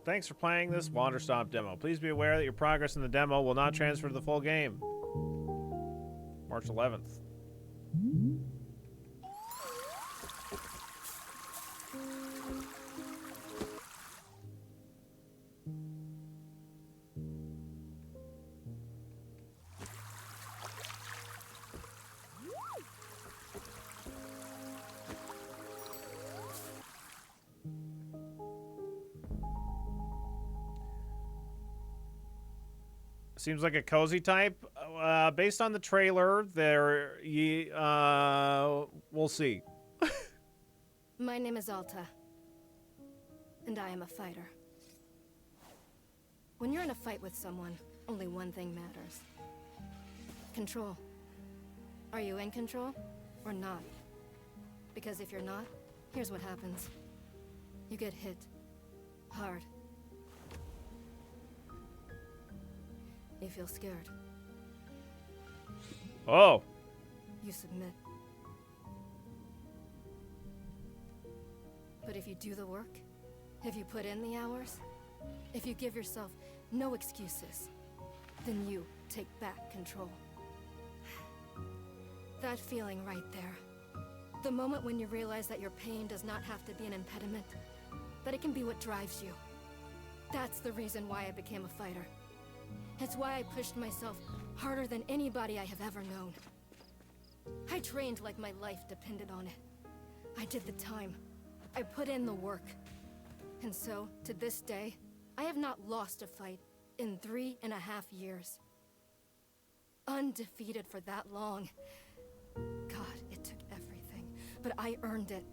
Thanks for playing this Wanderstop demo. Please be aware that your progress in the demo will not transfer to the full game. March 11th. Seems like a cozy type. Based on the trailer, we'll see. My name is Alta, and I am a fighter. When you're in a fight with someone, only one thing matters. Control. Are you in control, or not? Because if you're not, here's what happens. You get hit. Hard. You feel scared. Oh. You submit. But if you do the work, if you put in the hours, if you give yourself no excuses, then you take back control. That feeling right there. The moment when you realize that your pain does not have to be an impediment, that it can be what drives you. That's the reason why I became a fighter. It's why I pushed myself harder than anybody I have ever known. I trained like my life depended on it. I did the time. I put in the work. And so, to this day, I have not lost a fight in 3.5 years. Undefeated for that long. God, it took everything, but I earned it.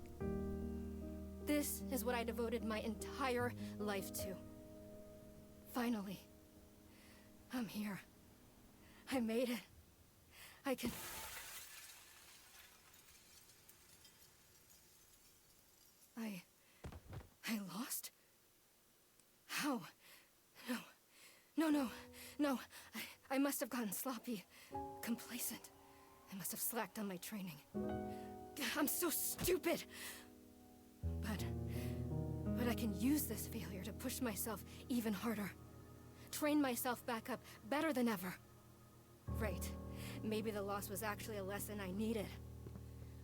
This is what I devoted my entire life to. Finally. I'm here. I made it. I can... I lost? How? No. I must have gotten sloppy. Complacent. I must have slacked on my training. I'm so stupid! But I can use this failure to push myself even harder. Train myself back up better than ever. Right. Maybe the loss was actually a lesson I needed.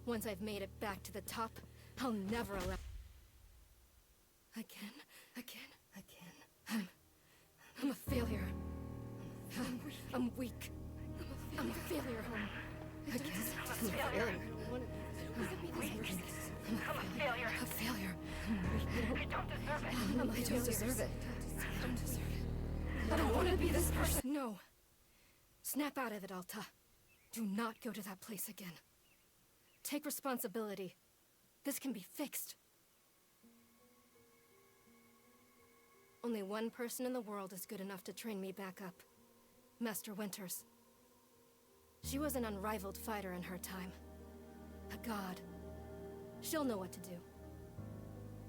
Once I've made it back to the top, I'll never allow... Again. I'm a failure. I'm weak. I'm a failure. Again. I'm a failure. A failure. You don't deserve it. I don't deserve it. I don't want to be this person. No. Snap out of it, Alta. Do not go to that place again. Take responsibility. This can be fixed. Only one person in the world is good enough to train me back up. Master Winters. She was an unrivaled fighter in her time. A god. She'll know what to do.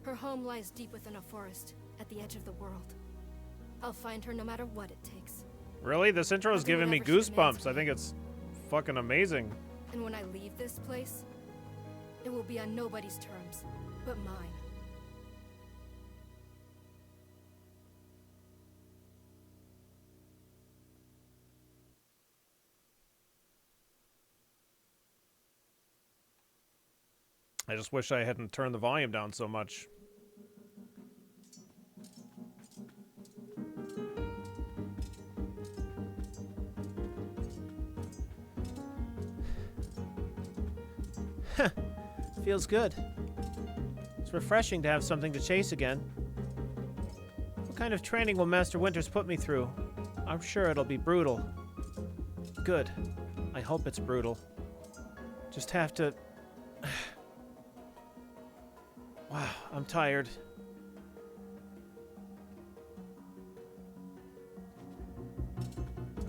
Her home lies deep within a forest, at the edge of the world. I'll find her no matter what it takes. Really? This intro is giving me goosebumps. I think it's fucking amazing. And when I leave this place, it will be on nobody's terms, but mine. I just wish I hadn't turned the volume down so much. Feels good. It's refreshing to have something to chase again. What kind of training will Master Winters put me through? I'm sure it'll be brutal. Good. I hope it's brutal. Just have to... Wow, I'm tired.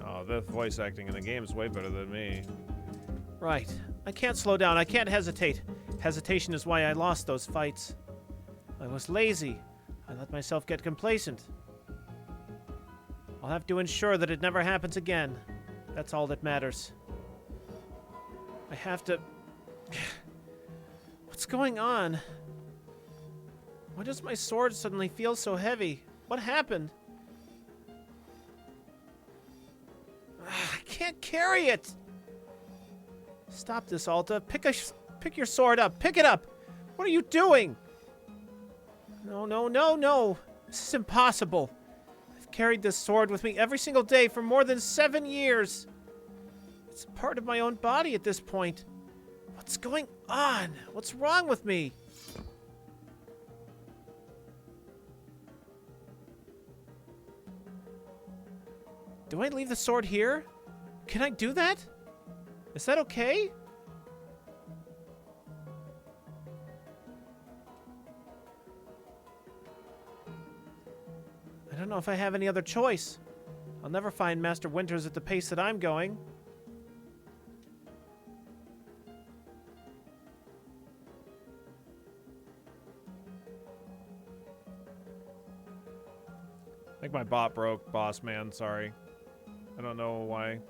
Oh, the voice acting in the game is way better than me. Right. I can't slow down. I can't hesitate. Hesitation is why I lost those fights. I was lazy. I let myself get complacent. I'll have to ensure that it never happens again. That's all that matters. I have to... What's going on? Why does my sword suddenly feel so heavy? What happened? I can't carry it! Stop this, Alta. Pick your sword up. Pick it up! What are you doing? No, no, no, no. This is impossible. I've carried this sword with me every single day for more than 7 years. It's a part of my own body at this point. What's going on? What's wrong with me? Do I leave the sword here? Can I do that? Is that okay? I don't know if I have any other choice. I'll never find Master Winters at the pace that I'm going. I think my bot broke, boss man, sorry. I don't know why.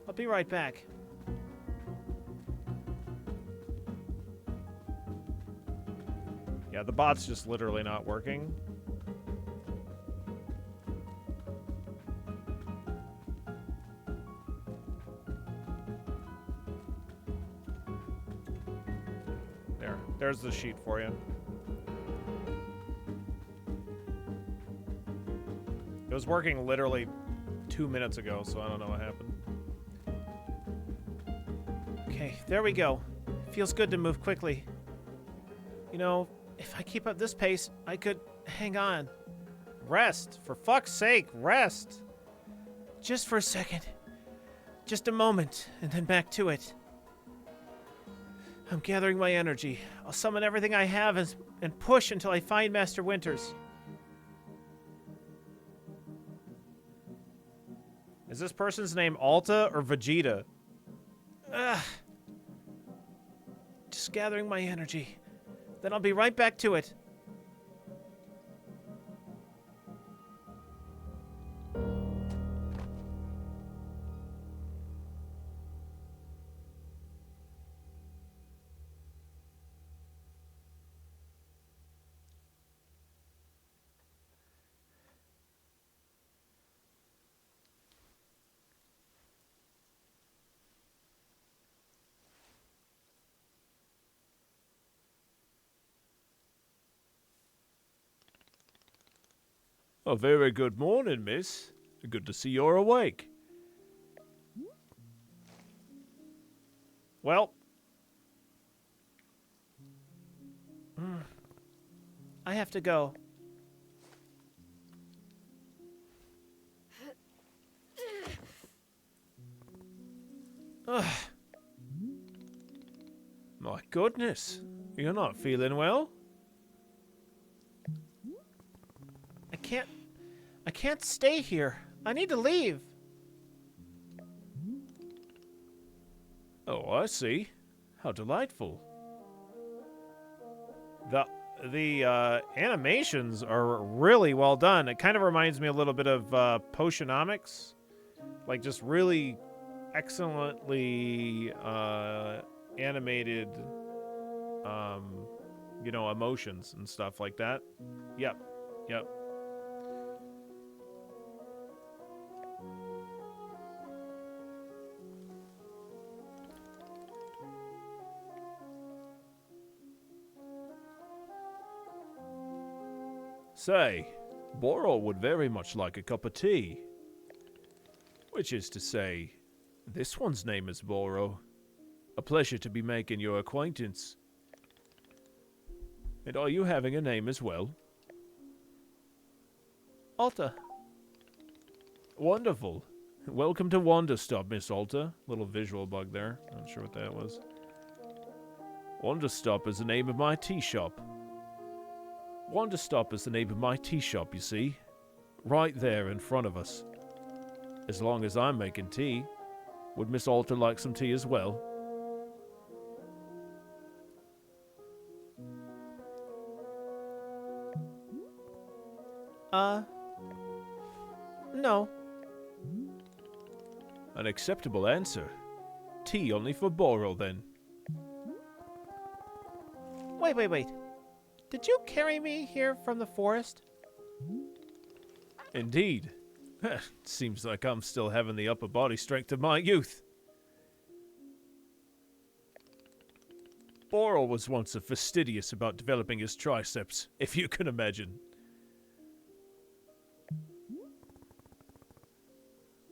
I'll be right back. Yeah, the bot's just literally not working. There's the sheet for you. It was working literally 2 minutes ago, so I don't know what happened. Okay, there we go. Feels good to move quickly. You know, if I keep up this pace, I could hang on. Rest. For fuck's sake, rest. Just for a second. Just a moment, and then back to it. I'm gathering my energy. I'll summon everything I have and push until I find Master Winters. Is this person's name Alta or Vegeta? Ugh. Just gathering my energy. Then I'll be right back to it. A very good morning, miss. Good to see you're awake. Well. I have to go. Ugh. My goodness. You're not feeling well? I can't stay here. I need to leave. Oh, I see. How delightful. The animations are really well done. It kind of reminds me a little bit of Potionomics. Like just really excellently animated you know, emotions and stuff like that. Yep. Say, Boro would very much like a cup of tea. Which is to say, this one's name is Boro. A pleasure to be making your acquaintance. And are you having a name as well? Alta. Wonderful. Welcome to Wanderstop, Miss Alta. Little visual bug there. Not sure what that was. Wanderstop is the name of my tea shop. Wanderstop is the name of my tea shop, you see. Right there in front of us. As long as I'm making tea, would Miss Alta like some tea as well? No. An acceptable answer. tea only for Boral, then. Wait. Did you carry me here from the forest? Indeed. Seems like I'm still having the upper body strength of my youth. Boral was once fastidious about developing his triceps, if you can imagine.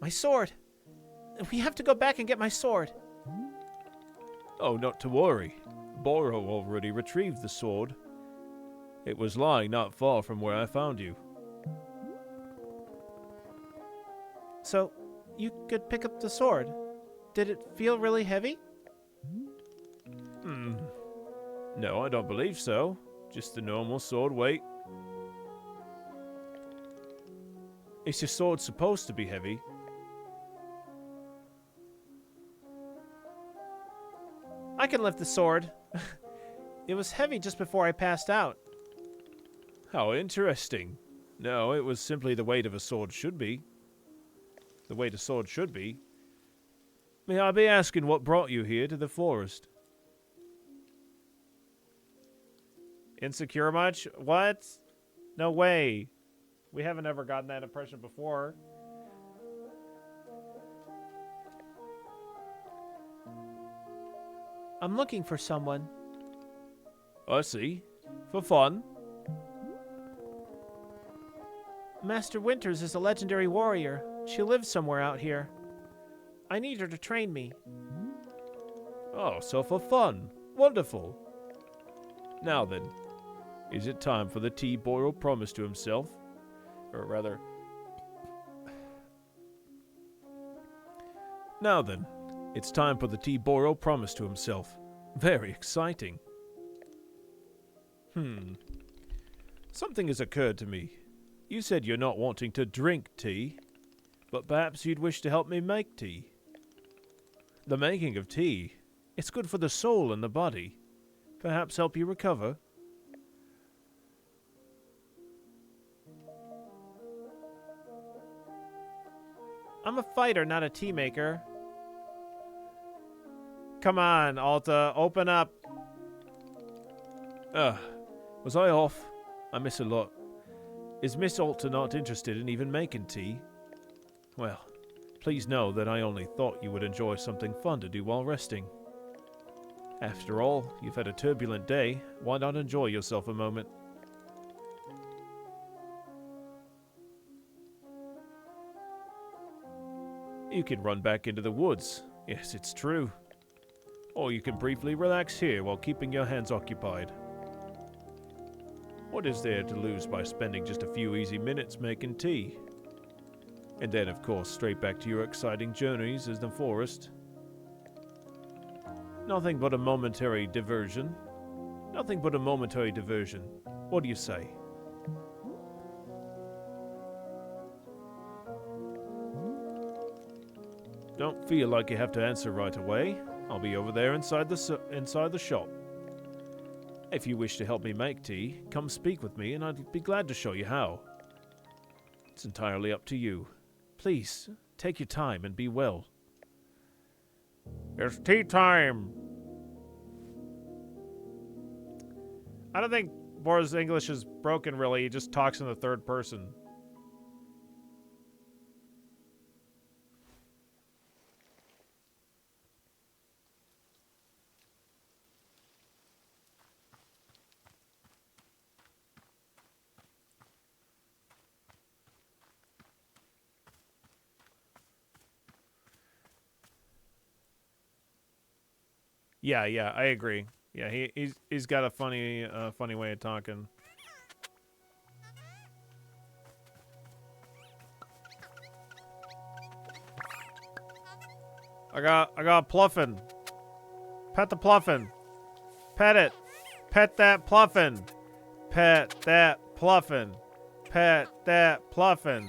My sword! We have to go back and get my sword. Oh, not to worry. Boral already retrieved the sword. It was lying not far from where I found you. So, you could pick up the sword. Did it feel really heavy? No, I don't believe so. Just the normal sword weight. Is your sword supposed to be heavy? I can lift the sword. It was heavy just before I passed out. How interesting. No, it was simply the weight of a sword should be. The weight a sword should be. May I be asking what brought you here to the forest? Insecure much? What? No way. We haven't ever gotten that impression before. I'm looking for someone. I see. For fun? Master Winters is a legendary warrior. She lives somewhere out here. I need her to train me. Oh, so for fun. Wonderful. Now then, is it time for the tea Boral promised to himself? Or rather... Now then, it's time for the tea Boral promised to himself. Very exciting. Something has occurred to me. You said you're not wanting to drink tea, but perhaps you'd wish to help me make tea. The making of tea, it's good for the soul and the body. Perhaps help you recover. I'm a fighter, not a tea maker. Come on, Alta, open up. Was I off? I miss a lot. Is Miss Alta not interested in even making tea? Well, please know that I only thought you would enjoy something fun to do while resting. After all, you've had a turbulent day. Why not enjoy yourself a moment? You can run back into the woods. Yes, it's true. Or you can briefly relax here while keeping your hands occupied. What is there to lose by spending just a few easy minutes making tea? And then, of course, straight back to your exciting journeys in the forest. Nothing but a momentary diversion. Nothing but a momentary diversion. What do you say? Don't feel like you have to answer right away. I'll be over there inside the shop. If you wish to help me make tea, come speak with me and I'd be glad to show you how. It's entirely up to you. Please, take your time and be well. It's tea time. I don't think Bora's English is broken, really. He just talks in the third person. Yeah, I agree. Yeah, he's got a funny way of talking. I got Pluffin. Pet the Pluffin. Pet it. Pet that Pluffin. Pet that Pluffin. Pet that Pluffin.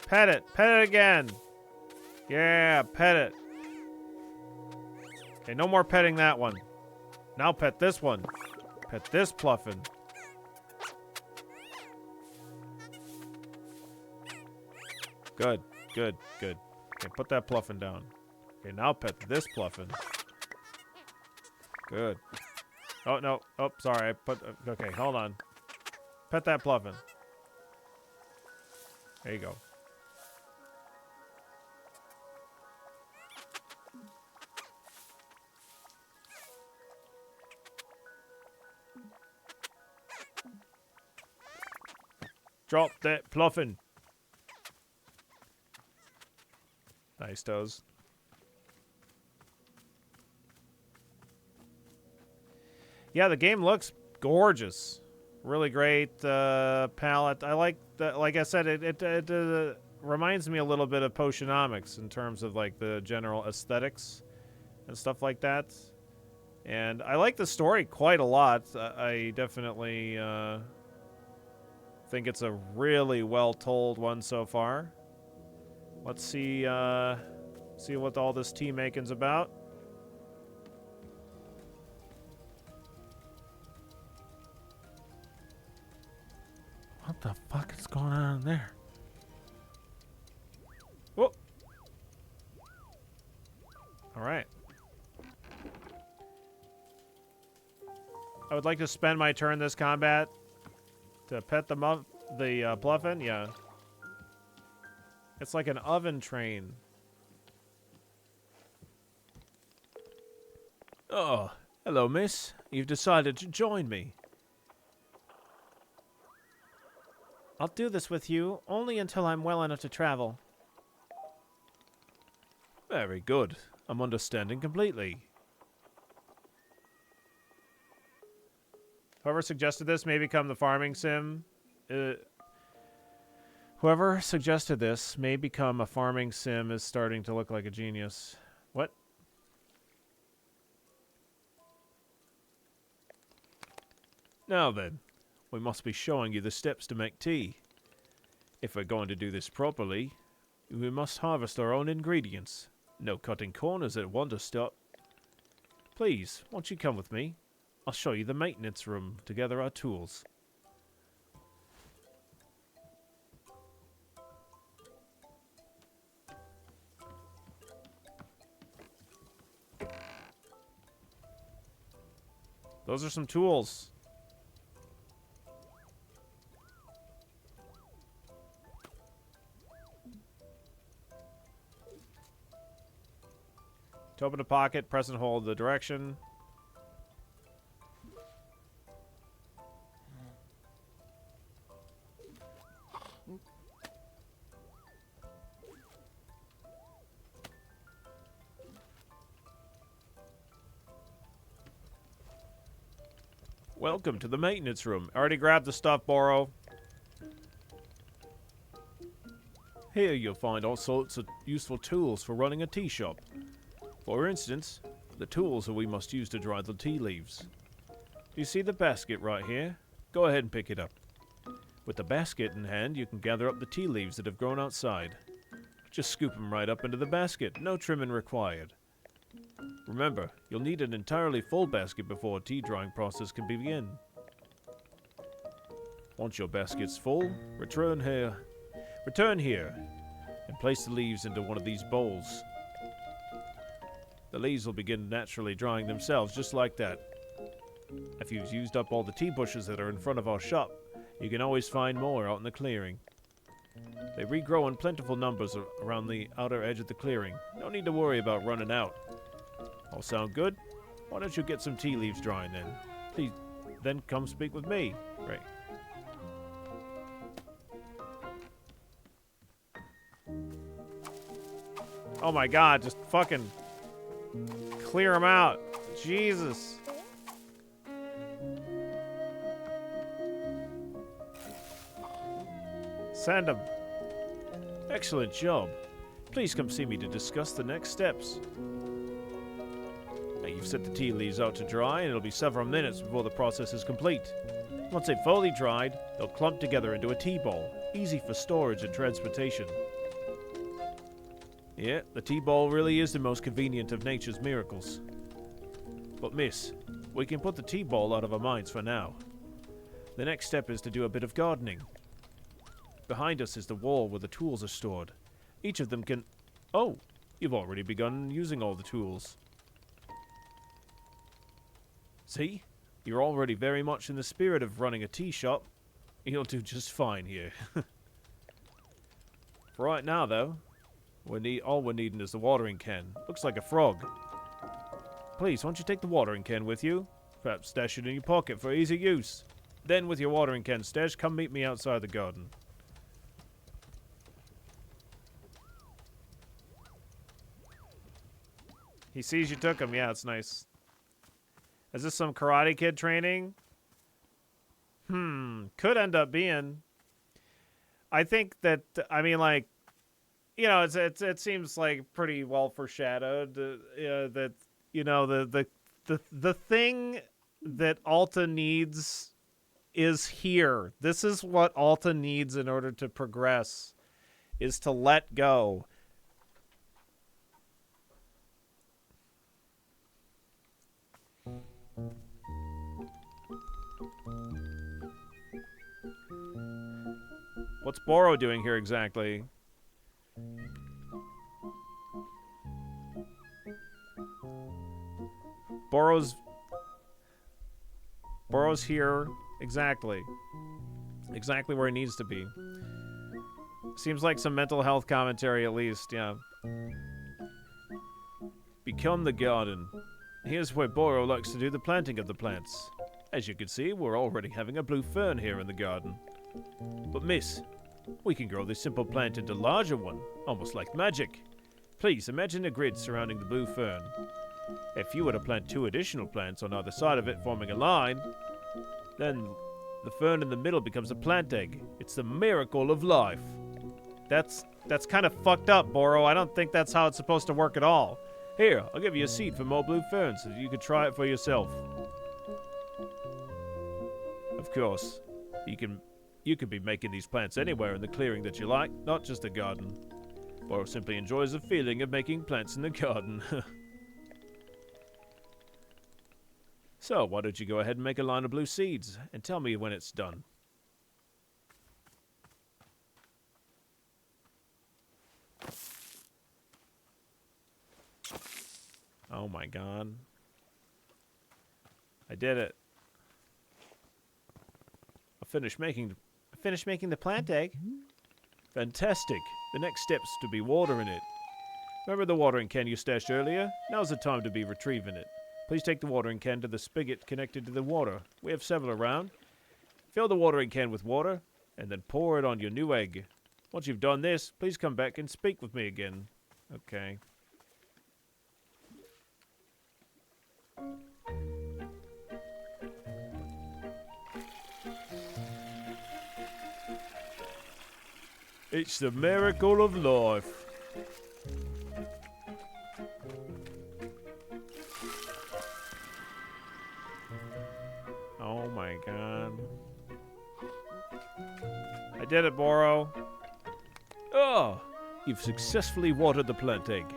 Pet it. Pet it again. Yeah, pet it. Okay, no more petting that one. Now pet this one. Pet this Pluffin. Good. Okay, put that Pluffin down. Okay, now pet this Pluffin. Good. Oh, no. Oh, sorry. I put... okay, hold on. Pet that Pluffin. There you go. Drop that Pluffin. Nice toes. Yeah, the game looks gorgeous. Really great palette. I like that. Like I said, it reminds me a little bit of Potionomics in terms of like the general aesthetics and stuff like that. And I like the story quite a lot. I definitely think it's a really well told one so far. Let's see what all this tea making's about. What the fuck is going on in there? Whoa. All right. I would like to spend my turn this combat to pet the Pluffin. Yeah. It's like an oven train. Oh, hello, miss. You've decided to join me. I'll do this with you only until I'm well enough to travel. Very good. I'm understanding completely. Whoever suggested this may become the farming sim. Whoever suggested this may become a farming sim is starting to look like a genius. What? Now then, we must be showing you the steps to make tea. If we're going to do this properly, we must harvest our own ingredients. No cutting corners at Wanderstop. Please, won't you come with me? I'll show you the maintenance room to gather our tools. Those are some tools. To open a pocket, press and hold the direction. Welcome to the maintenance room. I already grabbed the stuff, Boro. Here you'll find all sorts of useful tools for running a tea shop. For instance, the tools that we must use to dry the tea leaves. Do you see the basket right here? Go ahead and pick it up. With the basket in hand, you can gather up the tea leaves that have grown outside. Just scoop them right up into the basket, no trimming required. Remember, you'll need an entirely full basket before a tea drying process can begin. Once your basket's full, return here, and place the leaves into one of these bowls. The leaves will begin naturally drying themselves, just like that. If you've used up all the tea bushes that are in front of our shop, you can always find more out in the clearing. They regrow in plentiful numbers around the outer edge of the clearing. No need to worry about running out. All sound good? Why don't you get some tea leaves drying then? Please, then come speak with me. Right. Oh my god, just fucking clear them out. Jesus. Send them. Excellent job. Please come see me to discuss the next steps. Now you've set the tea leaves out to dry, and it'll be several minutes before the process is complete. Once they've fully dried, they'll clump together into a tea ball, easy for storage and transportation. Yeah, the tea ball really is the most convenient of nature's miracles. But miss, we can put the tea ball out of our minds for now. The next step is to do a bit of gardening. Behind us is the wall where the tools are stored. Each of them can... Oh, You've already begun using all the tools. See? You're already very much in the spirit of running a tea shop. You'll do just fine here. For right now, though, all we're needing is the watering can. Looks like a frog. Please, won't you take the watering can with you? Perhaps stash it in your pocket for easy use. Then, with your watering can stashed, come meet me outside the garden. He sees you took him. Yeah, it's nice. Is this some Karate Kid training? Could end up being. I think that, I mean, like, you know, it seems like pretty well foreshadowed that, you know, the thing that Alta needs is here. This is what Alta needs in order to progress, is to let go. What's Boro doing here exactly? Boro's here exactly where he needs to be. Seems like some mental health commentary at least, yeah. Become the garden. Here's where Boro likes to do the planting of the plants. As you can see, we're already having a blue fern here in the garden. But miss, we can grow this simple plant into a larger one, almost like magic. Please imagine a grid surrounding the blue fern. If you were to plant 2 additional plants on either side of it forming a line, then the fern in the middle becomes a plant egg. It's the miracle of life. That's kind of fucked up, Boro. I don't think that's how it's supposed to work at all. Here, I'll give you a seed for more blue ferns so that you can try it for yourself. Of course, you can be making these plants anywhere in the clearing that you like, not just the garden. Boro simply enjoys the feeling of making plants in the garden. So, why don't you go ahead and make a line of blue seeds, and tell me when it's done. Oh my god. I did it. I finished making the plant egg. Fantastic. The next step's to be watering it. Remember the watering can you stashed earlier? Now's the time to be retrieving it. Please take the watering can to the spigot connected to the water. We have several around. Fill the watering can with water, and then pour it on your new egg. Once you've done this, please come back and speak with me again. Okay. It's the miracle of life. Oh my god. I did it, Boro. Oh, you've successfully watered the plant egg.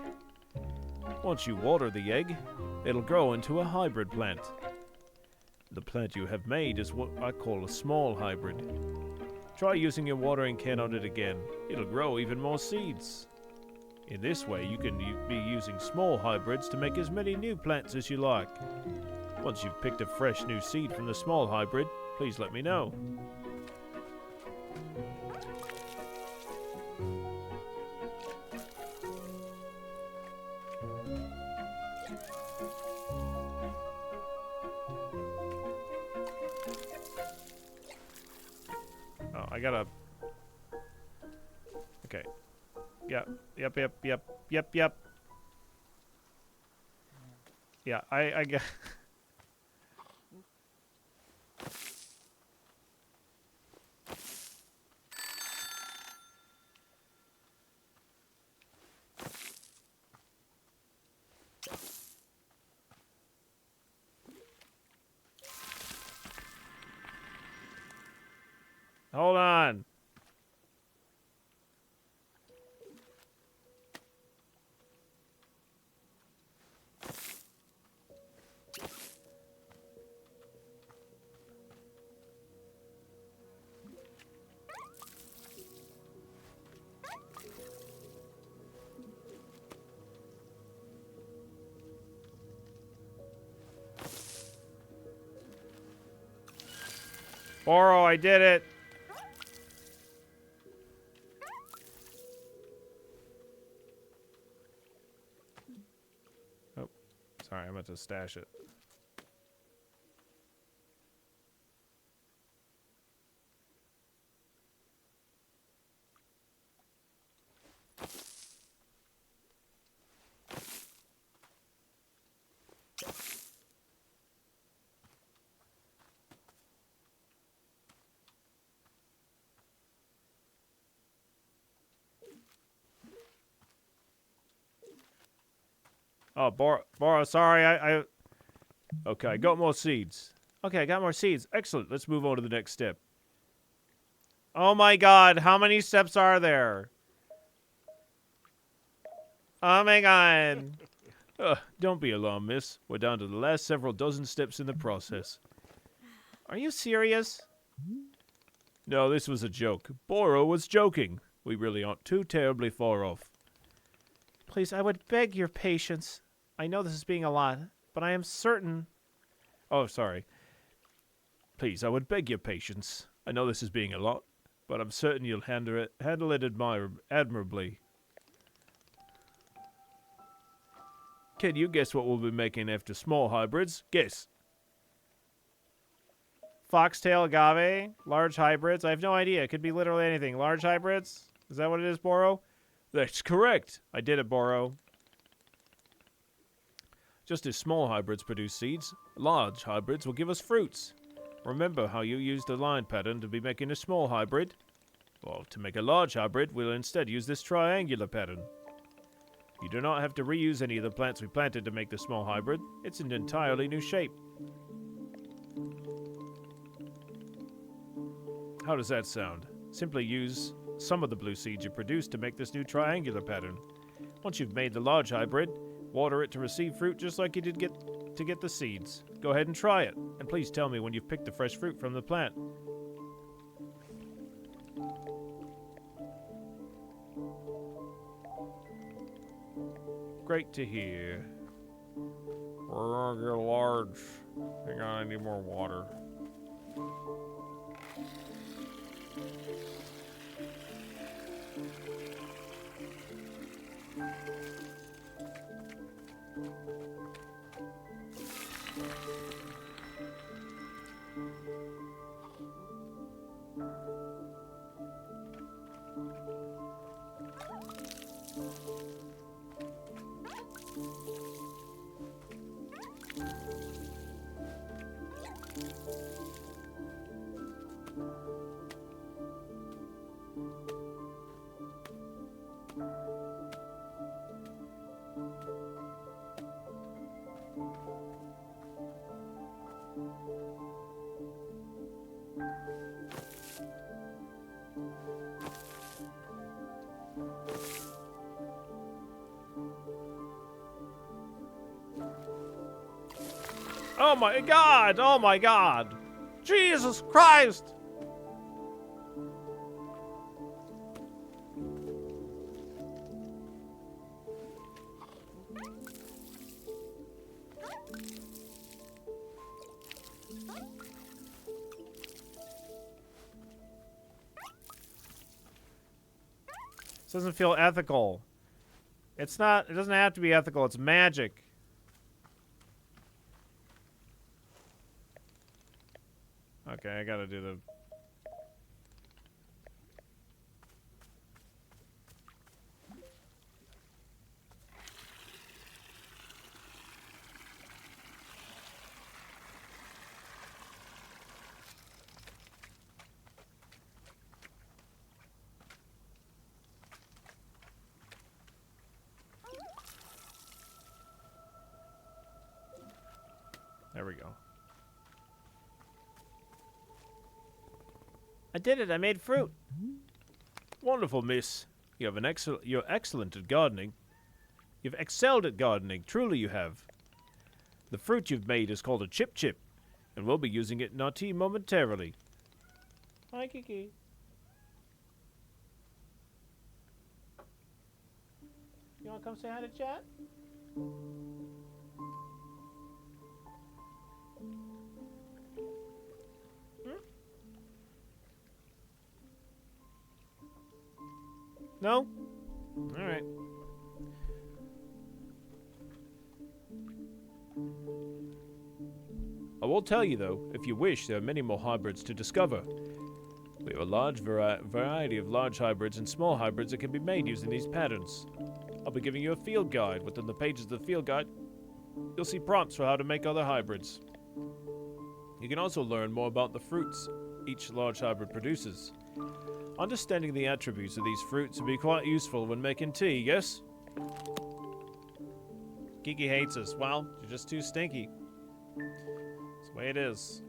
Once you water the egg, it'll grow into a hybrid plant. The plant you have made is what I call a small hybrid. Try using your watering can on it again. It'll grow even more seeds. In this way, you can be using small hybrids to make as many new plants as you like. Once you've picked a fresh new seed from the small hybrid, please let me know. Oh, I gotta... Okay. Yep. Yeah, I get... Hold on. Boro, I did it. Oh, sorry, I meant to stash it. Oh, Boro, sorry, Okay, I got more seeds. Okay, I got more seeds. Excellent. Let's move on to the next step. Oh my god, how many steps are there? Oh my god. Don't be alarmed, miss. We're down to the last several dozen steps in the process. Are you serious? No, this was a joke. Boro was joking. We really aren't too terribly far off. Please, I would beg your patience. I know this is being a lot, but I am certain... Oh, sorry. Please, I would beg your patience. I know this is being a lot, but I'm certain you'll handle it admirably. Can you guess what we'll be making after small hybrids? Guess. Foxtail agave? Large hybrids? I have no idea. It could be literally anything. Large hybrids? Is that what it is, Boro? That's correct. I did it, Boro. Just as small hybrids produce seeds, large hybrids will give us fruits. Remember how you used the line pattern to be making a small hybrid? Well, to make a large hybrid, we'll instead use this triangular pattern. You do not have to reuse any of the plants we planted to make the small hybrid. It's an entirely new shape. How does that sound? Simply use some of the blue seeds you produced to make this new triangular pattern. Once you've made the large hybrid, water it to receive fruit just like you did to get the seeds. Go ahead and try it, and please tell me when you've picked the fresh fruit from the plant. Great to hear. We're gonna get large. Hang on, I need more water. Oh my god! Oh my god! Jesus Christ! This doesn't feel ethical. It's not, it doesn't have to be ethical, it's magic. Okay, I gotta do the... There we go. I did it, I made fruit. Wonderful, miss. You have you're excellent at gardening. You've excelled at gardening, truly you have. The fruit you've made is called a chip chip, and we'll be using it in our tea momentarily. Hi, Kiki. You wanna come say hi to chat? No? Alright. I will tell you, though, if you wish, there are many more hybrids to discover. We have a large variety of large hybrids and small hybrids that can be made using these patterns. I'll be giving you a field guide. Within the pages of the field guide, you'll see prompts for how to make other hybrids. You can also learn more about the fruits each large hybrid produces. Understanding the attributes of these fruits will be quite useful when making tea, yes? Kiki hates us. Well, you're just too stinky. That's the way it is.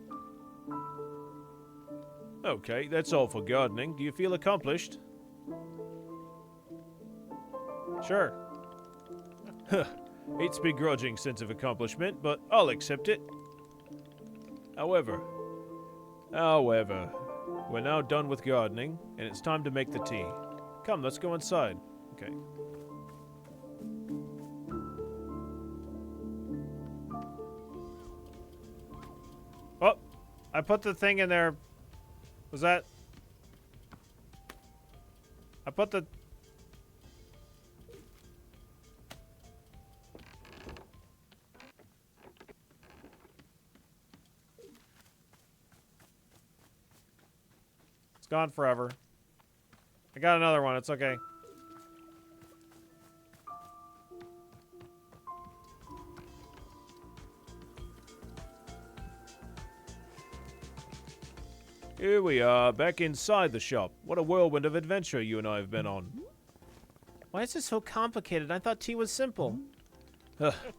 Okay, that's all for gardening. Do you feel accomplished? Sure. It's a begrudging sense of accomplishment, but I'll accept it. However, we're now done with gardening, and it's time to make the tea. Come, let's go inside. Okay. Oh, I put the thing in there. Was that? I put the... It's gone forever. I got another one. It's okay. Here we are, back inside the shop. What a whirlwind of adventure you and I have been on. Why is this so complicated? I thought tea was simple.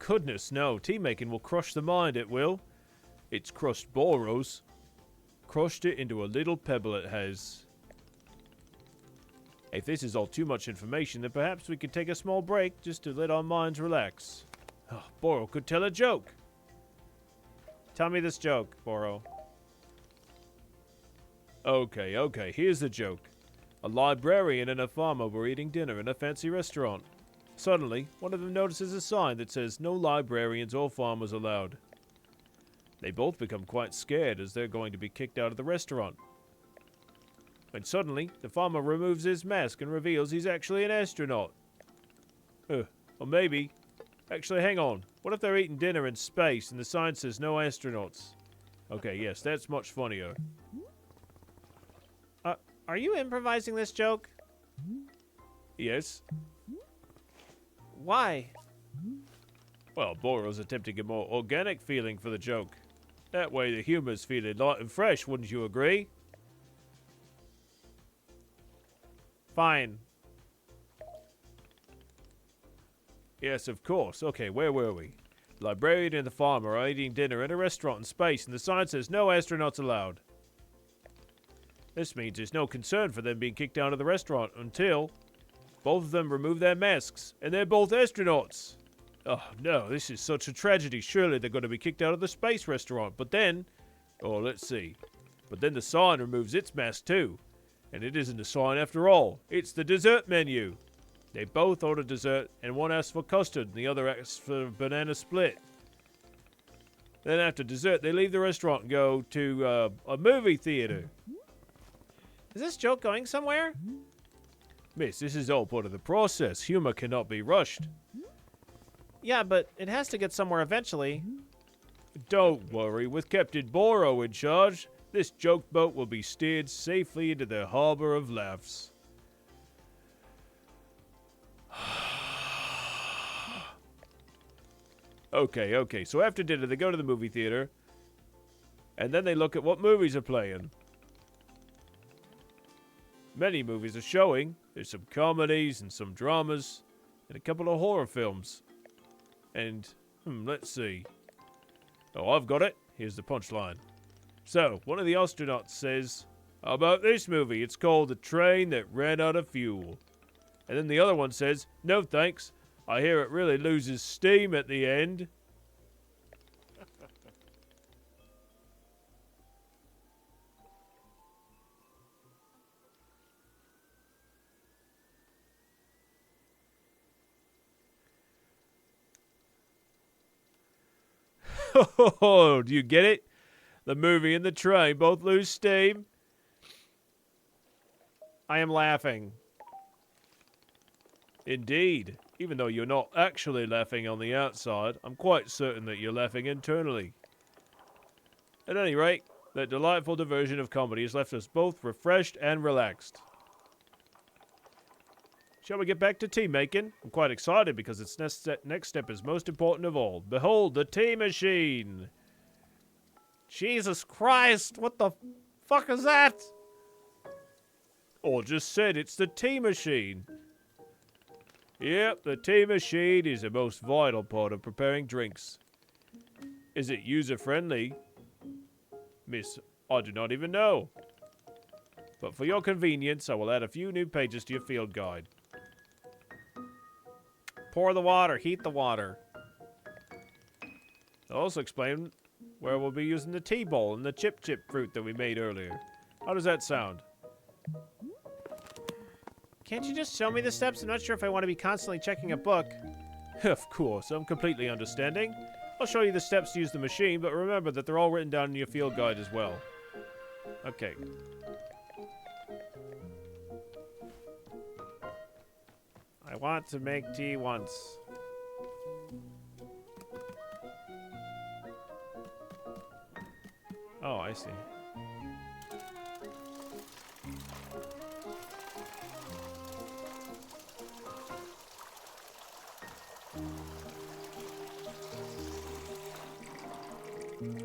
Goodness, no. Tea making will crush the mind, it will. It's crushed Boros. Crushed it into a little pebble it has. If this is all too much information, then perhaps we could take a small break just to let our minds relax. Oh, Boro could tell a joke. Tell me this joke, Boro. Okay, here's the joke. A librarian and a farmer were eating dinner in a fancy restaurant. Suddenly, one of them notices a sign that says no librarians or farmers allowed. They both become quite scared as they're going to be kicked out of the restaurant. When suddenly, the farmer removes his mask and reveals he's actually an astronaut. Or maybe... Actually, hang on. What if they're eating dinner in space and the sign says no astronauts? Okay, yes, that's much funnier. Are you improvising this joke? Yes. Why? Well, Boro's attempting a more organic feeling for the joke. That way the humor's feeling light and fresh, wouldn't you agree? Fine. Yes, of course. Okay, where were we? The librarian and the farmer are eating dinner in a restaurant in space, and the sign says no astronauts allowed. This means there's no concern for them being kicked out of the restaurant until both of them remove their masks, and they're both astronauts. Oh, no, this is such a tragedy. Surely they're going to be kicked out of the space restaurant. But then... Oh, let's see. But then the sign removes its mask too. And it isn't a sign after all. It's the dessert menu. They both order dessert, and one asks for custard, and the other asks for banana split. Then after dessert, they leave the restaurant and go to a movie theater. Is this joke going somewhere? Miss, this is all part of the process. Humor cannot be rushed. Yeah, but it has to get somewhere eventually. Don't worry, with Captain Boro in charge, this joke boat will be steered safely into the harbor of laughs. Okay, so after dinner they go to the movie theater, and then they look at what movies are playing. Many movies are showing. There's some comedies and some dramas, and a couple of horror films. And, let's see. Oh, I've got it. Here's the punchline. So, one of the astronauts says, "How about this movie? It's called The Train That Ran Out of Fuel." And then the other one says, "No thanks. I hear it really loses steam at the end." Oh, do you get it? The movie and the train both lose steam. I am laughing. Indeed. Even though you're not actually laughing on the outside, I'm quite certain that you're laughing internally. At any rate, that delightful diversion of comedy has left us both refreshed and relaxed. Shall we get back to tea making? I'm quite excited because its next step is most important of all. Behold, the tea machine! Jesus Christ, what the fuck is that? Or just said it's the tea machine. Yep, the tea machine is the most vital part of preparing drinks. Is it user-friendly? Miss, I do not even know. But for your convenience, I will add a few new pages to your field guide. Pour the water, heat the water. I'll also explain where we'll be using the tea bowl and the chip fruit that we made earlier. How does that sound? Can't you just show me the steps? I'm not sure if I want to be constantly checking a book. Of course, I'm completely understanding. I'll show you the steps to use the machine, but remember that they're all written down in your field guide as well. Okay. I want to make tea once. Oh, I see.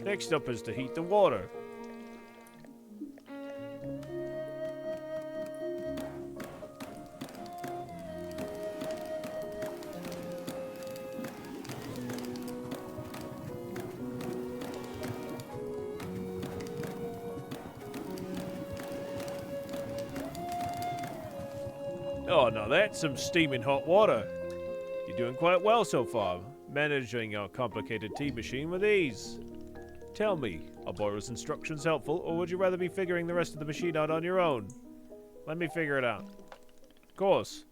Next up is to heat the water. Oh, now that's some steaming hot water. You're doing quite well so far, managing our complicated tea machine with ease. Tell me, are Bora's instructions helpful, or would you rather be figuring the rest of the machine out on your own? Let me figure it out. Of course.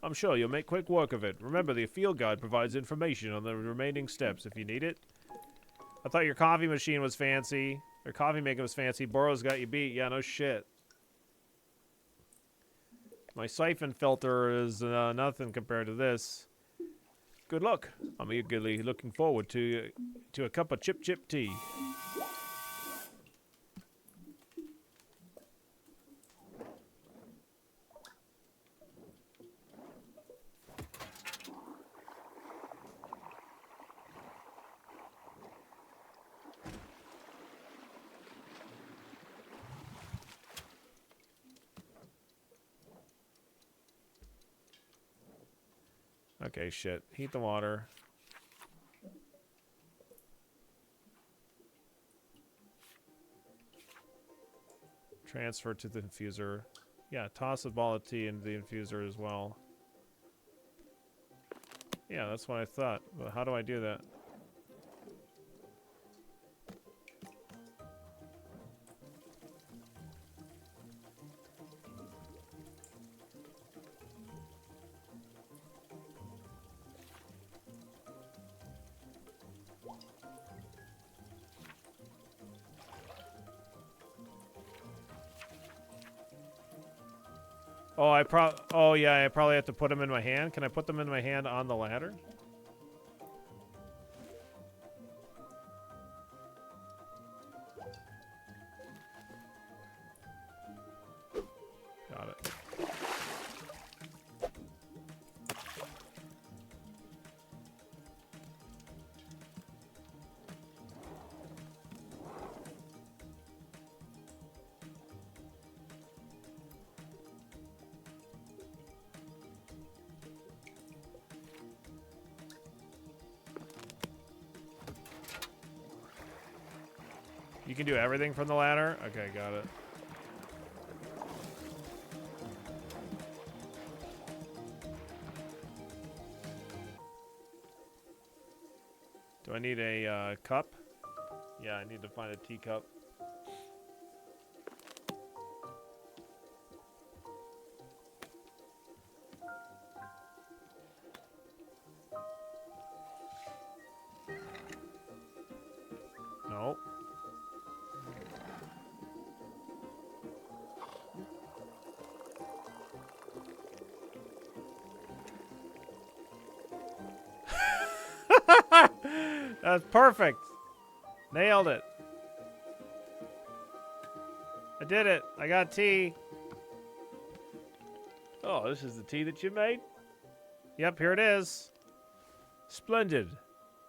I'm sure you'll make quick work of it. Remember, the field guide provides information on the remaining steps if you need it. I thought your coffee machine was fancy. Or coffee making was fancy. Bora's got you beat. Yeah, no shit. My siphon filter is nothing compared to this. Good luck. I'm eagerly looking forward to a cup of chip tea. Okay, shit. Heat the water. Transfer to the infuser. Yeah, toss a ball of tea into the infuser as well. Yeah, that's what I thought. But how do I do that? Oh yeah, I probably have to put them in my hand. Can I put them in my hand on the ladder? Got it. You can do everything from the ladder? Okay, got it. Do I need a cup? Yeah, I need to find a teacup. No. That's perfect. Nailed it. I did it. I got tea. Oh, this is the tea that you made? Yep, here it is. Splendid.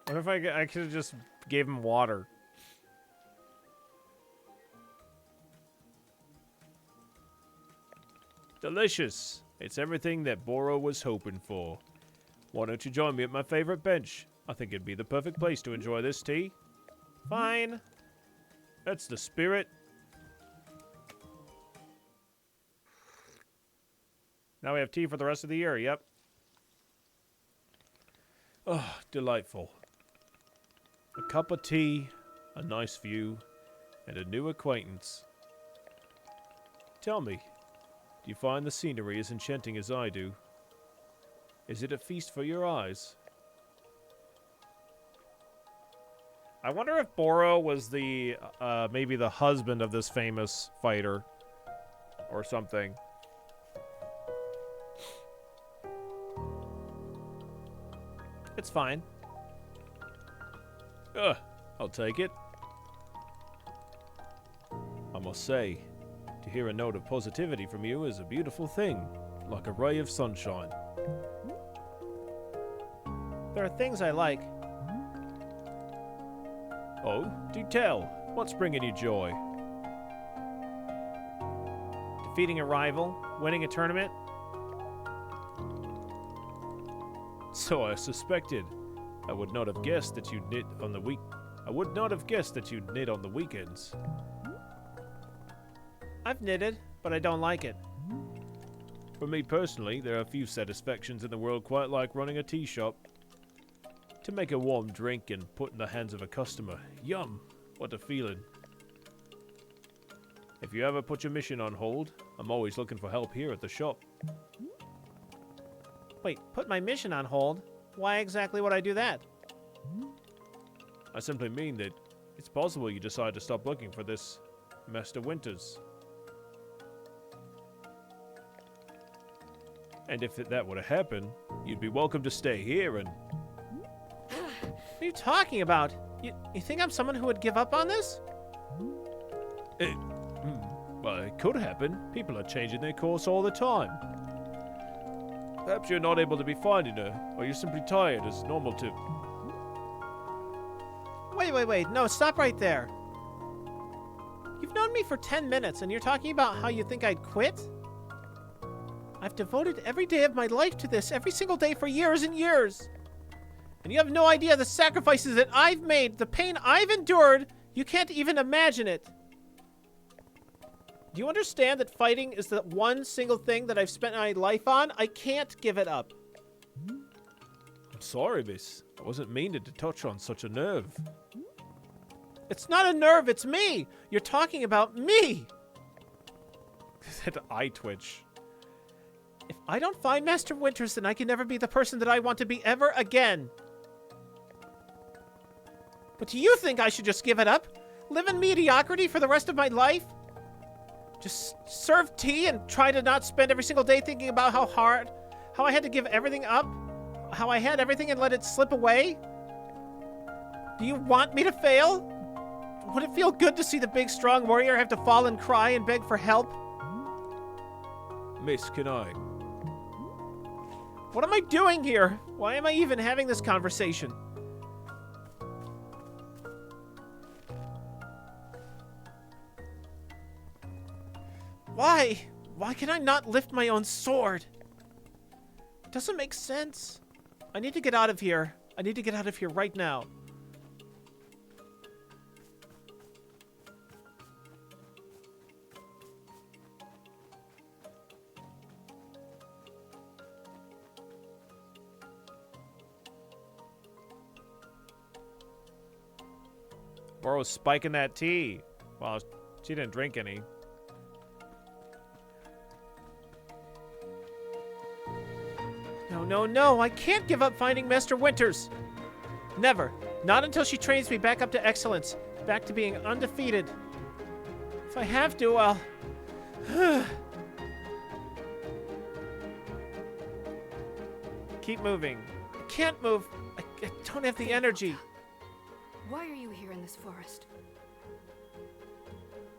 What if I could have just gave him water? Delicious. It's everything that Boro was hoping for. Why don't you join me at my favorite bench? I think it'd be the perfect place to enjoy this tea. Fine. That's the spirit. Now we have tea for the rest of the year, yep. Oh, delightful. A cup of tea, a nice view, and a new acquaintance. Tell me, do you find the scenery as enchanting as I do? Is it a feast for your eyes? I wonder if Boro was the, maybe the husband of this famous fighter. Or something. It's fine. I'll take it. I must say, to hear a note of positivity from you is a beautiful thing, like a ray of sunshine. There are things I like. Oh, do tell. What's bringing you joy? Defeating a rival, winning a tournament. So I suspected. I would not have guessed that you'd knit on the weekends. I've knitted, but I don't like it. For me personally, there are few satisfactions in the world quite like running a tea shop. To make a warm drink and put in the hands of a customer. Yum! What a feeling. If you ever put your mission on hold, I'm always looking for help here at the shop. Wait, put my mission on hold? Why exactly would I do that? I simply mean that it's possible you decide to stop looking for this Master Winters. And if that were to happen, you'd be welcome to stay here and... What are you talking about? You think I'm someone who would give up on this? Well, it could happen. People are changing their course all the time. Perhaps you're not able to be finding her, or you're simply tired as normal to... Wait. No, stop right there. You've known me for 10 minutes, and you're talking about how you think I'd quit? I've devoted every day of my life to this, every single day for years and years. And you have no idea the sacrifices that I've made, the pain I've endured. You can't even imagine it. Do you understand that fighting is the one single thing that I've spent my life on? I can't give it up. I'm sorry, miss. I wasn't meaning to touch on such a nerve. It's not a nerve, it's me. You're talking about me. That eye twitch. If I don't find Master Winters, then I can never be the person that I want to be ever again. But do you think I should just give it up? Live in mediocrity for the rest of my life? Just serve tea and try to not spend every single day thinking about how I had to give everything up? How I had everything and let it slip away? Do you want me to fail? Would it feel good to see the big, strong warrior have to fall and cry and beg for help? Miss, can I? What am I doing here? Why am I even having this conversation? Why? Why can I not lift my own sword? It doesn't make sense. I need to get out of here. I need to get out of here right now. Boro's spiking that tea. Well, she didn't drink any. No, I can't give up finding Master Winters. Never. Not until she trains me back up to excellence. Back to being undefeated. If I have to, I'll... Keep moving. I can't move. I don't have the energy. Why are you here in this forest?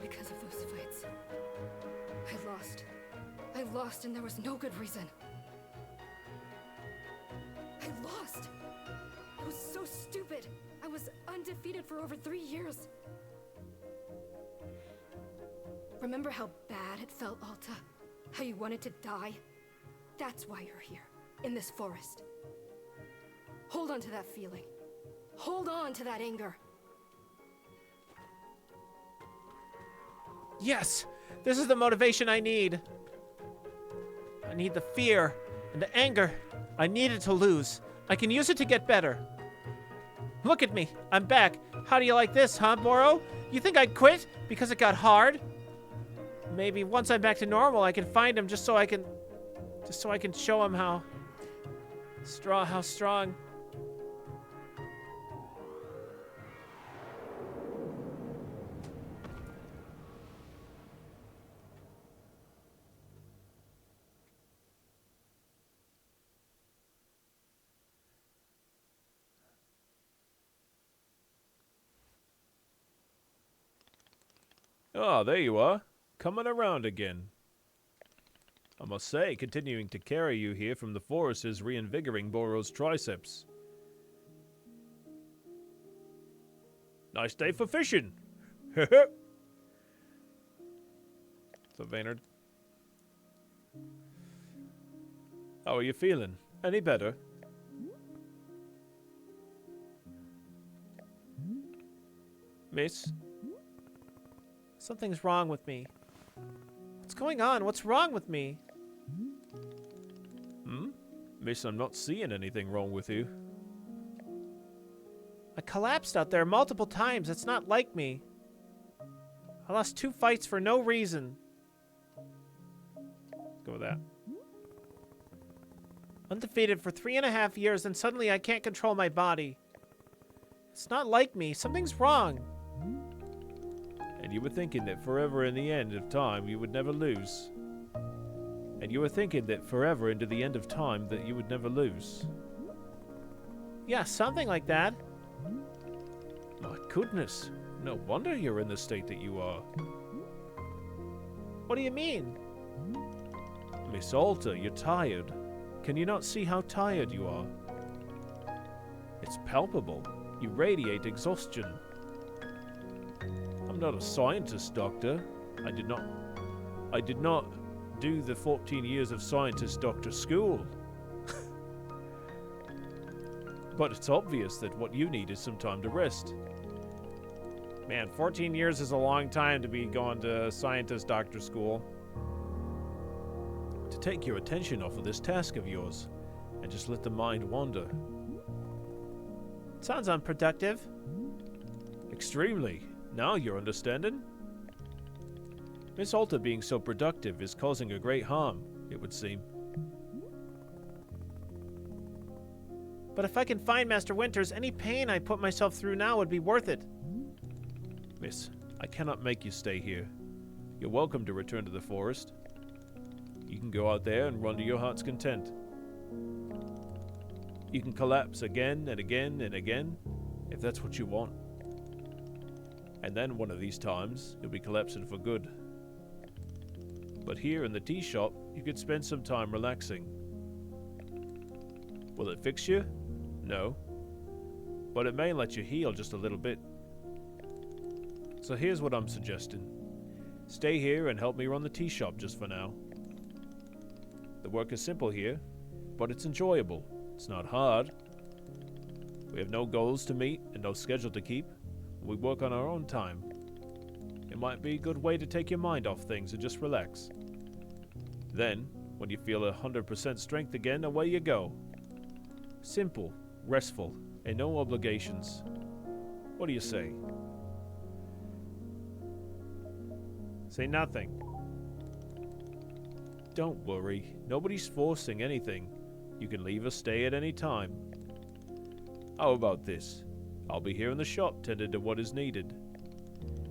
Because of those fights. I lost. I lost, and there was no good reason. I lost! I was so stupid! I was undefeated for over 3 years. Remember how bad it felt, Alta? How you wanted to die? That's why you're here, in this forest. Hold on to that feeling. Hold on to that anger. Yes! This is the motivation I need. I need the fear and the anger. I needed to lose. I can use it to get better. Look at me. I'm back. How do you like this, huh, Boro? You think I'd quit because it got hard? Maybe once I'm back to normal, I can find him just so I can show him how strong. Ah, there you are. Coming around again. I must say, continuing to carry you here from the forest is reinvigorating Boro's triceps. Nice day for fishing. So, Vaynard, how are you feeling? Any better? Miss? Something's wrong with me. What's going on? What's wrong with me? Miss, I'm not seeing anything wrong with you. I collapsed out there multiple times. It's not like me. I lost 2 fights for no reason. Go with that. Undefeated for 3.5 years, and suddenly I can't control my body. It's not like me. Something's wrong. And you were thinking that forever in the end of time you would never lose. And you were thinking that forever into the end of time that you would never lose. Yeah, something like that. My goodness. No wonder you're in the state that you are. What do you mean? Miss Alta, you're tired. Can you not see how tired you are? It's palpable. You radiate exhaustion. I'm not a scientist, Doctor. I did not do the 14 years of scientist doctor school. But it's obvious that what you need is some time to rest. Man, 14 years is a long time to be going to scientist doctor school. To take your attention off of this task of yours and just let the mind wander. Sounds unproductive. Extremely. Now you're understanding? Miss Alta being so productive is causing a great harm, it would seem. But if I can find Master Winters, any pain I put myself through now would be worth it. Miss, I cannot make you stay here. You're welcome to return to the forest. You can go out there and run to your heart's content. You can collapse again and again and again, if that's what you want. And then one of these times, you'll be collapsing for good. But here in the tea shop, you could spend some time relaxing. Will it fix you? No. But it may let you heal just a little bit. So here's what I'm suggesting. Stay here and help me run the tea shop just for now. The work is simple here, but it's enjoyable. It's not hard. We have no goals to meet and no schedule to keep. We work on our own time. It might be a good way to take your mind off things and just relax. Then, when you feel 100% strength again, away you go. Simple, restful, and no obligations. What do you say? Say nothing. Don't worry. Nobody's forcing anything. You can leave or stay at any time. How about this? I'll be here in the shop tending to what is needed.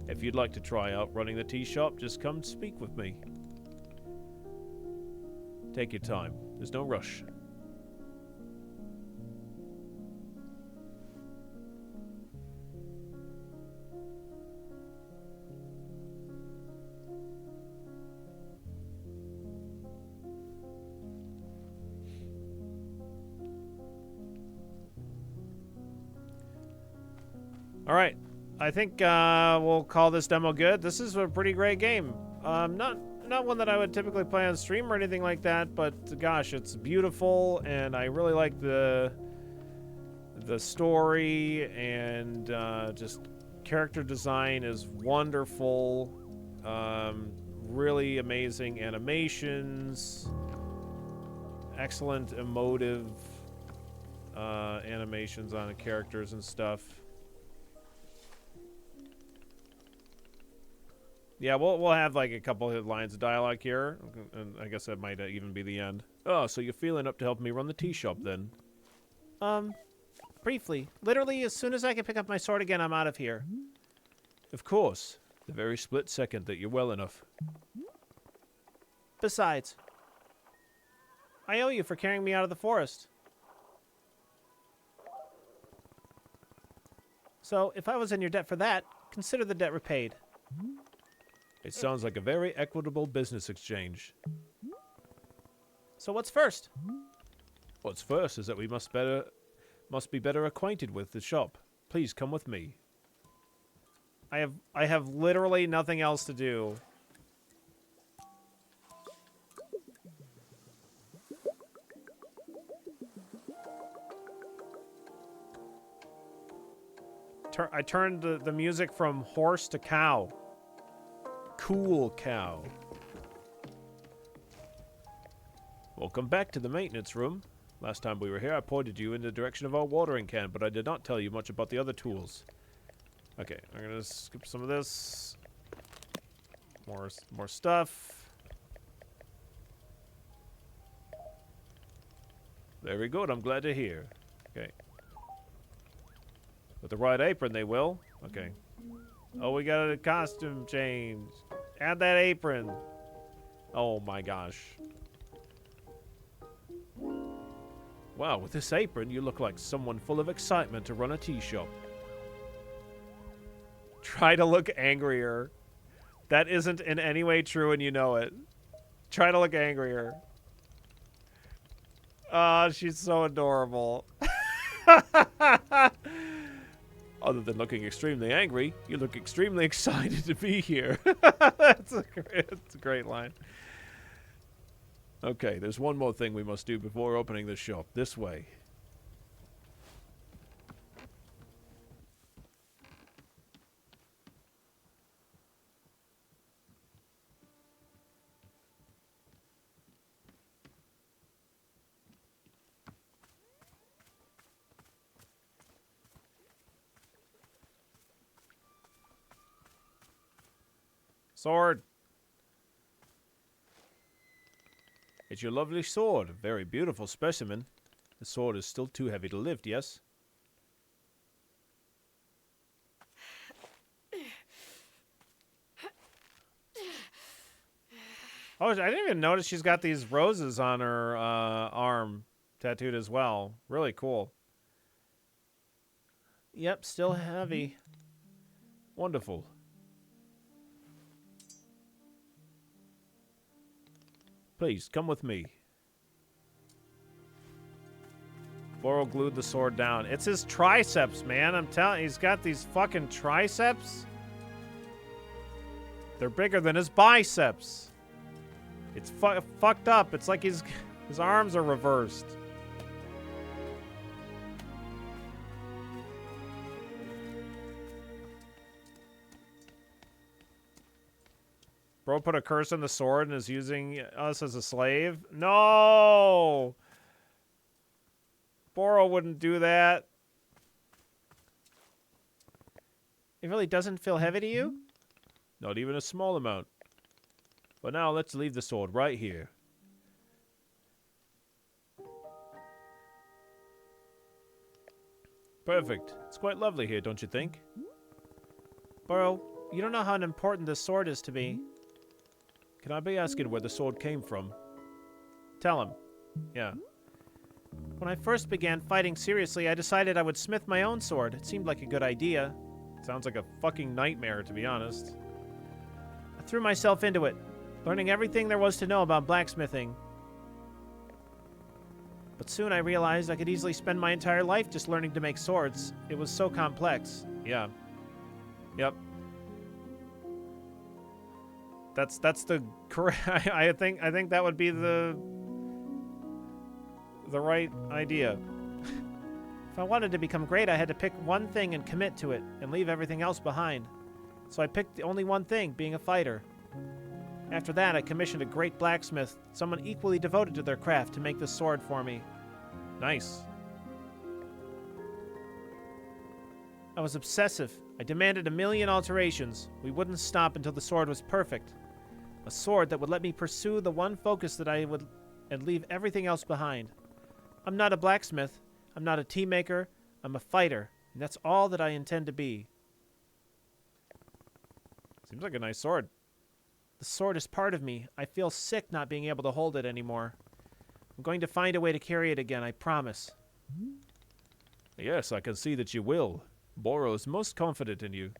If you'd like to try out running the tea shop, just come speak with me. Take your time. There's no rush. All right. I think we'll call this demo good. This is a pretty great game. Not one that I would typically play on stream or anything like that, but gosh, it's beautiful, and I really like the story, and just character design is wonderful. Really amazing animations, excellent emotive animations on the characters and stuff. Yeah, we'll have like a couple of lines of dialogue here, and I guess that might even be the end. Oh, so you're feeling up to help me run the tea shop then? Briefly. Literally, as soon as I can pick up my sword again, I'm out of here. Of course. The very split second that you're well enough. Besides, I owe you for carrying me out of the forest. So, if I was in your debt for that, consider the debt repaid. It sounds like a very equitable business exchange. So what's first? What's first is that we must be better acquainted with the shop. Please come with me. I have literally nothing else to do. I turned the music from horse to cow. Cool cow. Welcome back to the maintenance room. Last time we were here, I pointed you in the direction of our watering can, but I did not tell you much about the other tools. Okay, I'm gonna skip some of this. More stuff. Very good, I'm glad to hear. Okay. With the right apron, they will. Okay. Oh, we got a costume change. Add that apron. Oh my gosh. Wow, with this apron, you look like someone full of excitement to run a tea shop. Try to look angrier. That isn't in any way true, and you know it. Try to look angrier. Oh, she's so adorable. Other than looking extremely angry, you look extremely excited to be here. That's a great line. Okay, there's one more thing we must do before opening the shop. This way. Sword. It's your lovely sword. A very beautiful specimen. The sword is still too heavy to lift, yes? Oh, I didn't even notice she's got these roses on her arm tattooed as well. Really cool. Yep, still heavy. Wonderful. Please, come with me. Boro glued the sword down. It's his triceps, man. I'm telling you, he's got these fucking triceps. They're bigger than his biceps. It's fucked up. It's like his arms are reversed. Bro put a curse on the sword and is using us as a slave? No! Boro wouldn't do that. It really doesn't feel heavy to you? Not even a small amount. But now let's leave the sword right here. Perfect. It's quite lovely here, don't you think? Boro, you don't know how important this sword is to me. Can I be asking where the sword came from? Tell him. Yeah. When I first began fighting seriously, I decided I would smith my own sword. It seemed like a good idea. Sounds like a fucking nightmare, to be honest. I threw myself into it, learning everything there was to know about blacksmithing. But soon I realized I could easily spend my entire life just learning to make swords. It was so complex. Yeah, Yep. That's the correct. I think that would be the right idea. If I wanted to become great, I had to pick one thing and commit to it, and leave everything else behind. So I picked only one thing, being a fighter. After that, I commissioned a great blacksmith, someone equally devoted to their craft, to make this sword for me. Nice. I was obsessive. I demanded 1,000,000 alterations. We wouldn't stop until the sword was perfect. A sword that would let me pursue the one focus that I would, and leave everything else behind. I'm not a blacksmith. I'm not a tea maker. I'm a fighter, and that's all that I intend to be. Seems like a nice sword. The sword is part of me. I feel sick not being able to hold it anymore. I'm going to find a way to carry it again, I promise. Yes, I can see that you will. Boro is most confident in you.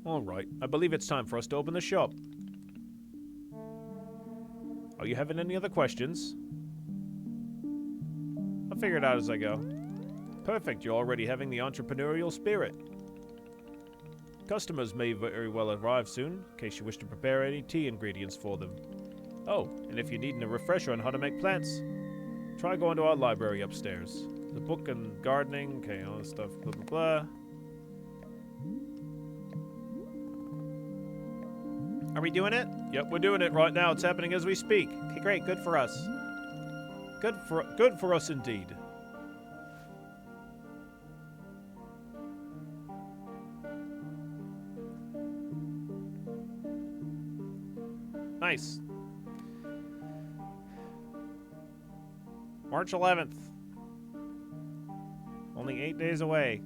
All right, I believe it's time for us to open the shop. Are you having any other questions? I'll figure it out as I go. Perfect, you're already having the entrepreneurial spirit. Customers may very well arrive soon, in case you wish to prepare any tea ingredients for them. Oh, and if you're needing a refresher on how to make plants, try going to our library upstairs. The book and gardening, okay, all this stuff, blah, blah, blah. Are we doing it? Yep, we're doing it right now. It's happening as we speak. Okay, great. Good for us. Good for us indeed. Nice. March 11th. Only 8 days away.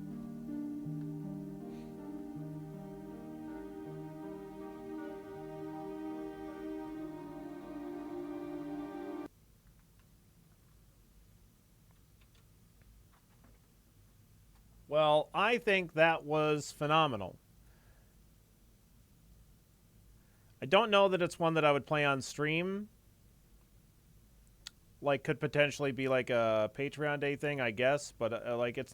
Well, I think that was phenomenal. I don't know that it's one that I would play on stream. Like, could potentially be like a Patreon day thing, I guess. But, like, it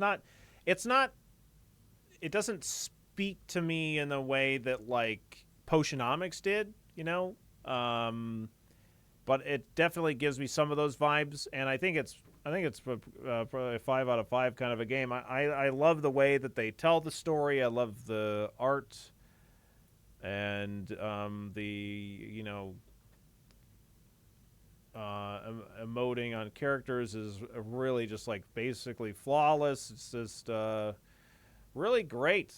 doesn't speak to me in the way that, like, Potionomics did, you know? But it definitely gives me some of those vibes, and I think it's probably a 5 out of 5 kind of a game. I love the way that they tell the story. I love the art and emoting on characters is really just like basically flawless. It's just really great.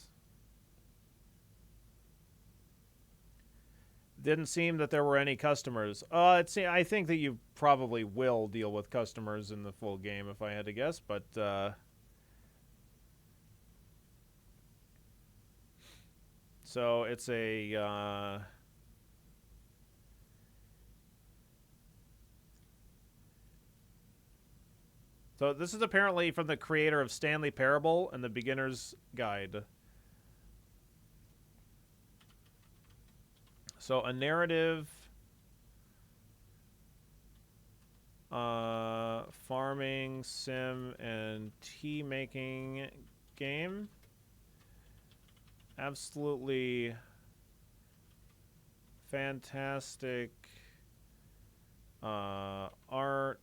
Didn't seem that there were any customers. I think that you probably will deal with customers in the full game, if I had to guess. But so it's a so this is apparently from the creator of Stanley Parable and the Beginner's Guide. So a narrative farming, sim, and tea making game. Absolutely fantastic art,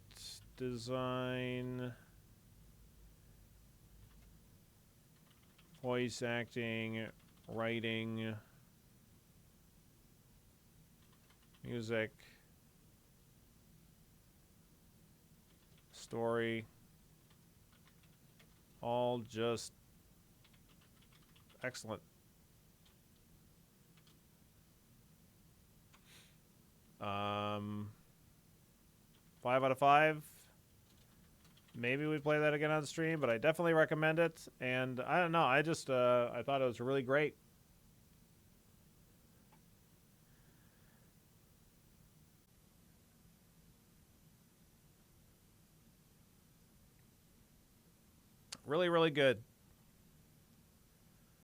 design, voice acting, writing, music, story, all just excellent. 5 out of 5. Maybe we play that again on stream, but I definitely recommend it. And I don't know, I just I thought it was really great. Really, really good.